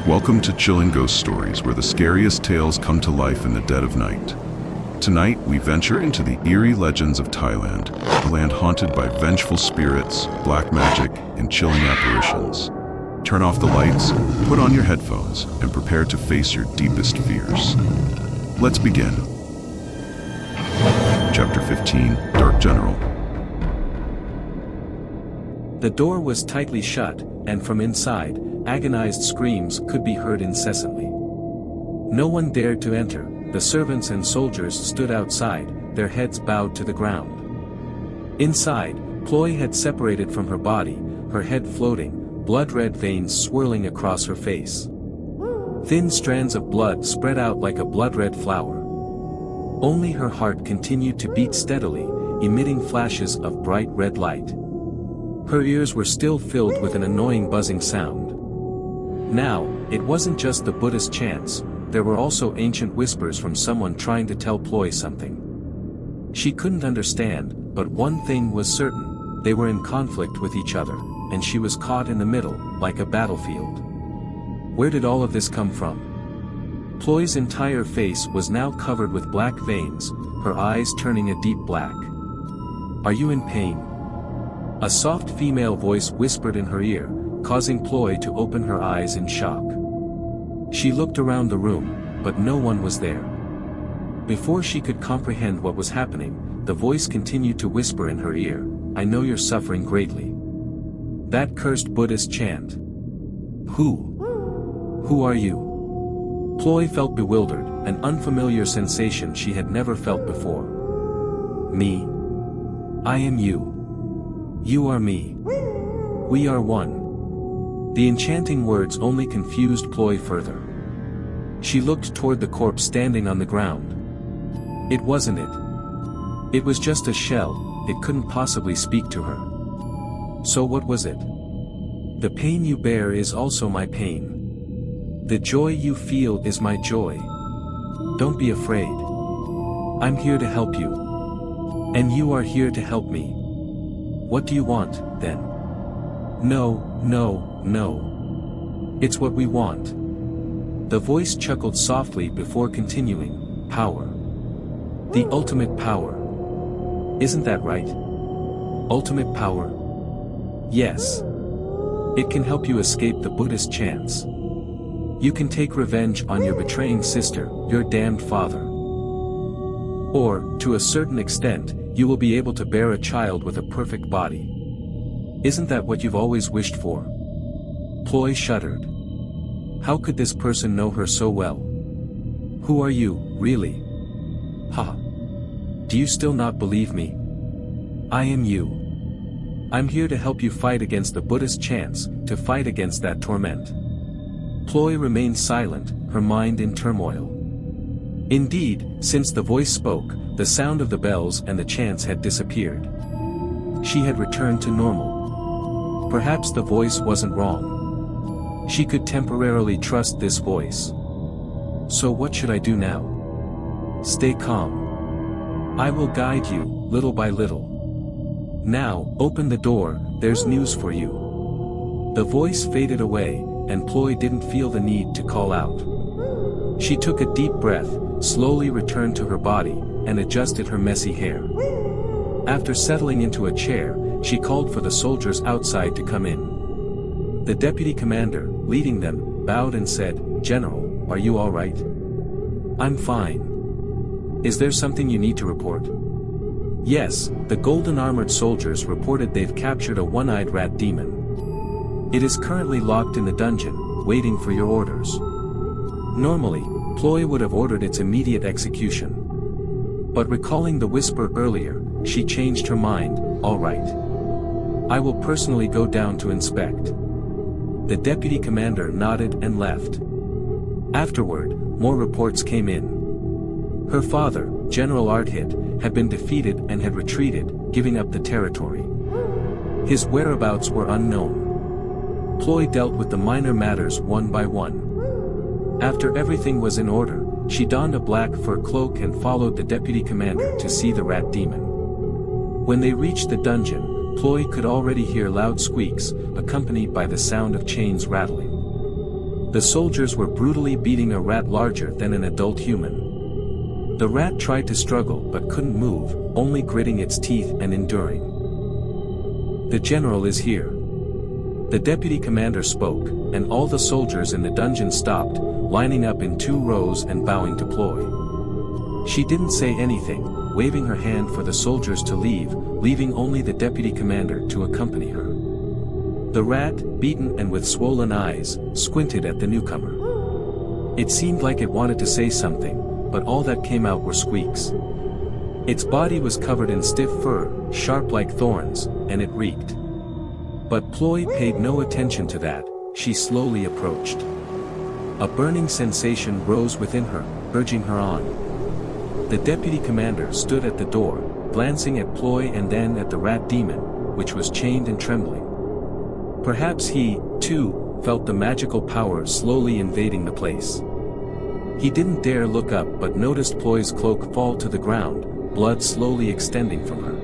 Welcome to Chilling Ghost Stories, where the scariest tales come to life in the dead of night. Tonight, we venture into the eerie legends of Thailand, a land haunted by vengeful spirits, black magic, and chilling apparitions. Turn off the lights, put on your headphones, and prepare to face your deepest fears. Let's begin. Chapter 15, Dark General. The door was tightly shut, and from inside, agonized screams could be heard incessantly. No one dared to enter. The servants and soldiers stood outside, their heads bowed to the ground. Inside, Ploy had separated from her body, her head floating, blood-red veins swirling across her face. Thin strands of blood spread out like a blood-red flower. Only her heart continued to beat steadily, emitting flashes of bright red light. Her ears were still filled with an annoying buzzing sound. Now, it wasn't just the Buddhist chants, there were also ancient whispers from someone trying to tell Ploy something. She couldn't understand, but one thing was certain: they were in conflict with each other, and she was caught in the middle, like a battlefield. Where did all of this come from? Ploy's entire face was now covered with black veins, her eyes turning a deep black. "Are you in pain?" A soft female voice whispered in her ear, causing Ploy to open her eyes in shock. She looked around the room, but no one was there. Before she could comprehend what was happening, the voice continued to whisper in her ear, "I know you're suffering greatly. That cursed Buddhist chant. Who are you?" Ploy felt bewildered, an unfamiliar sensation she had never felt before. "Me. I am you. You are me. We are one." The enchanting words only confused Ploy further. She looked toward the corpse standing on the ground. It wasn't it. It was just a shell, it couldn't possibly speak to her. So what was it? "The pain you bear is also my pain. The joy you feel is my joy. Don't be afraid. I'm here to help you. And you are here to help me. What do you want, then?" No. It's what we want." The voice chuckled softly before continuing, "Power. The ultimate power. Isn't that right? Ultimate power? Yes. It can help you escape the Buddhist chants. You can take revenge on your betraying sister, your damned father. Or, to a certain extent, you will be able to bear a child with a perfect body. Isn't that what you've always wished for?" Ploy shuddered. How could this person know her so well? "Who are you, really? Ha! Do you still not believe me? I am you. I'm here to help you fight against the Buddhist chants, to fight against that torment." Ploy remained silent, her mind in turmoil. Indeed, since the voice spoke, the sound of the bells and the chants had disappeared. She had returned to normal. Perhaps the voice wasn't wrong. She could temporarily trust this voice. So what should I do now? Stay calm. I will guide you, little by little. Now, open the door, there's news for you. The voice faded away, and Ploy didn't feel the need to call out. She took a deep breath, slowly returned to her body, and adjusted her messy hair. After settling into a chair, she called for the soldiers outside to come in. The deputy commander, leading them, bowed and said, "General, are you all right?" "I'm fine. Is there something you need to report?" "Yes, the golden-armored soldiers reported they've captured a one-eyed rat demon. It is currently locked in the dungeon, waiting for your orders." Normally, Ploy would have ordered its immediate execution. But recalling the whisper earlier, she changed her mind. "All right. I will personally go down to inspect." The deputy commander nodded and left. Afterward, more reports came in. Her father, General Arthit, had been defeated and had retreated, giving up the territory. His whereabouts were unknown. Ploy dealt with the minor matters one by one. After everything was in order, she donned a black fur cloak and followed the deputy commander to see the rat demon. When they reached the dungeon, Ploy could already hear loud squeaks, accompanied by the sound of chains rattling. The soldiers were brutally beating a rat larger than an adult human. The rat tried to struggle but couldn't move, only gritting its teeth and enduring. "The general is here." The deputy commander spoke, and all the soldiers in the dungeon stopped, lining up in 2 rows and bowing to Ploy. She didn't say anything, waving her hand for the soldiers to leave, leaving only the deputy commander to accompany her. The rat, beaten and with swollen eyes, squinted at the newcomer. It seemed like it wanted to say something, but all that came out were squeaks. Its body was covered in stiff fur, sharp like thorns, and it reeked. But Ploy paid no attention to that. She slowly approached. A burning sensation rose within her, urging her on. The deputy commander stood at the door, glancing at Ploy and then at the rat demon, which was chained and trembling. Perhaps he, too, felt the magical power slowly invading the place. He didn't dare look up but noticed Ploy's cloak fall to the ground, blood slowly extending from her.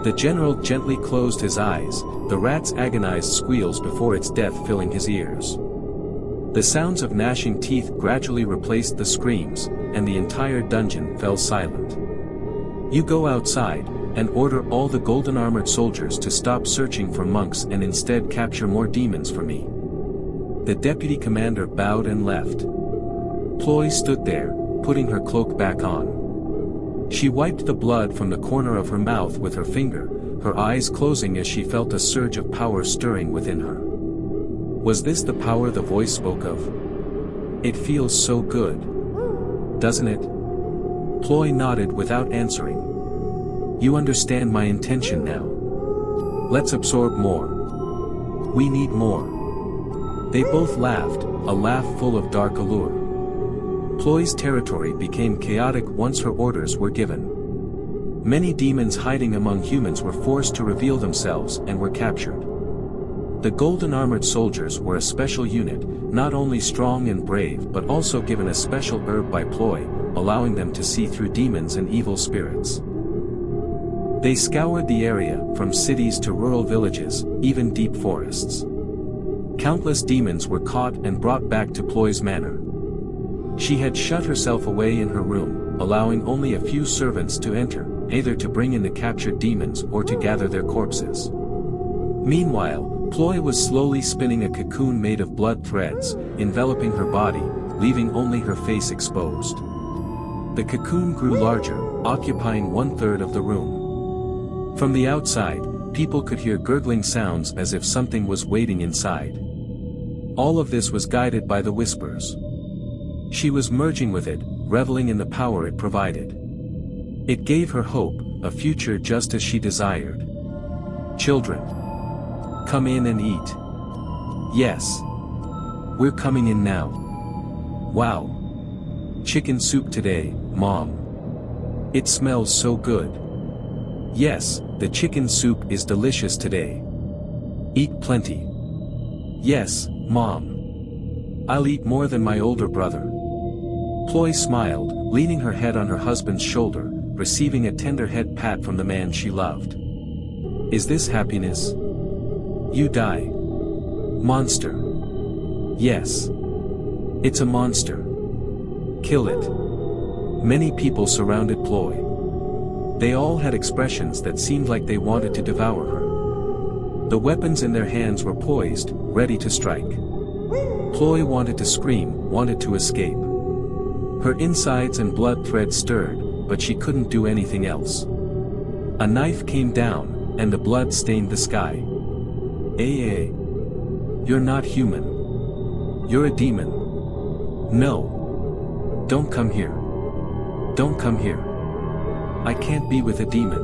The general gently closed his eyes, the rat's agonized squeals before its death filling his ears. The sounds of gnashing teeth gradually replaced the screams, and the entire dungeon fell silent. "You go outside, and order all the golden-armored soldiers to stop searching for monks and instead capture more demons for me." The deputy commander bowed and left. Ploy stood there, putting her cloak back on. She wiped the blood from the corner of her mouth with her finger, her eyes closing as she felt a surge of power stirring within her. Was this the power the voice spoke of? "It feels so good. Doesn't it?" Ploy nodded without answering. "You understand my intention now. Let's absorb more. We need more." They both laughed, a laugh full of dark allure. Ploy's territory became chaotic once her orders were given. Many demons hiding among humans were forced to reveal themselves and were captured. The golden-armored soldiers were a special unit, not only strong and brave but also given a special herb by Ploy, allowing them to see through demons and evil spirits. They scoured the area, from cities to rural villages, even deep forests. Countless demons were caught and brought back to Ploy's manor. She had shut herself away in her room, allowing only a few servants to enter, either to bring in the captured demons or to gather their corpses. Meanwhile, Ploy was slowly spinning a cocoon made of blood threads, enveloping her body, leaving only her face exposed. The cocoon grew larger, occupying 1/3 of the room. From the outside, people could hear gurgling sounds as if something was waiting inside. All of this was guided by the whispers. She was merging with it, reveling in the power it provided. It gave her hope, a future just as she desired. "Children, come in and eat." "Yes. We're coming in now." "Wow. Chicken soup today, Mom. It smells so good." "Yes, the chicken soup is delicious today. Eat plenty." "Yes, Mom. I'll eat more than my older brother." Ploy smiled, leaning her head on her husband's shoulder, receiving a tender head pat from the man she loved. "Is this happiness? You die. Monster." "Yes. It's a monster. Kill it." Many people surrounded Ploy. They all had expressions that seemed like they wanted to devour her. The weapons in their hands were poised, ready to strike. Ploy wanted to scream, wanted to escape. Her insides and blood threads stirred, but she couldn't do anything else. A knife came down, and the blood stained the sky. "Ay. You're not human. You're a demon. No. Don't come here. Don't come here. I can't be with a demon.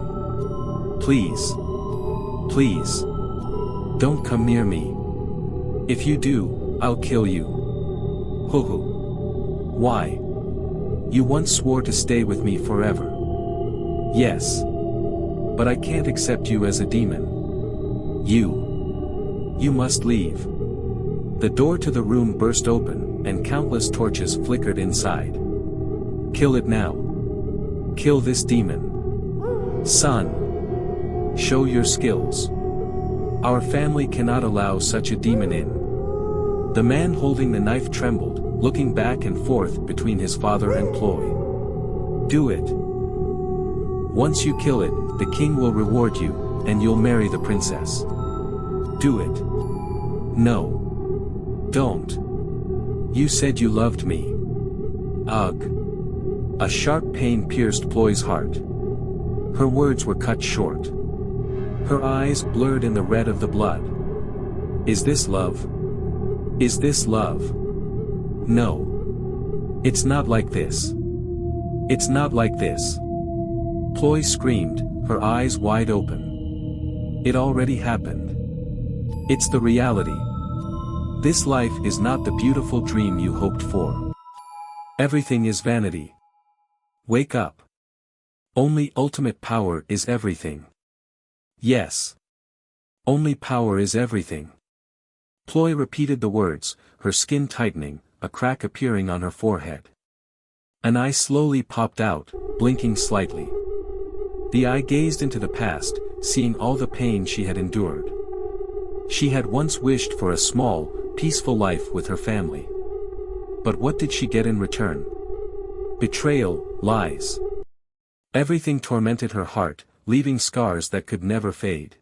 Please. Please. Don't come near me. If you do, I'll kill you." "Hoo-hoo. Why? You once swore to stay with me forever." "Yes. But I can't accept you as a demon. You must leave." The door to the room burst open, and countless torches flickered inside. "Kill it now. Kill this demon. Son. Show your skills. Our family cannot allow such a demon in." The man holding the knife trembled, looking back and forth between his father and Ploy. Do it. Once you kill it, the king will reward you, and you'll marry the princess. Do it. No. Don't. You said you loved me. Ugh. A sharp pain pierced Ploy's heart. Her words were cut short. Her eyes blurred in the red of the blood. Is this love? Is this love? No. It's not like this. It's not like this. Ploy screamed, her eyes wide open. It already happened. It's the reality. This life is not the beautiful dream you hoped for. Everything is vanity. Wake up. Only ultimate power is everything. Yes. Only power is everything. Ploy repeated the words, her skin tightening, a crack appearing on her forehead. An eye slowly popped out, blinking slightly. The eye gazed into the past, seeing all the pain she had endured. She had once wished for a small, peaceful life with her family. But what did she get in return? Betrayal, lies. Everything tormented her heart, leaving scars that could never fade.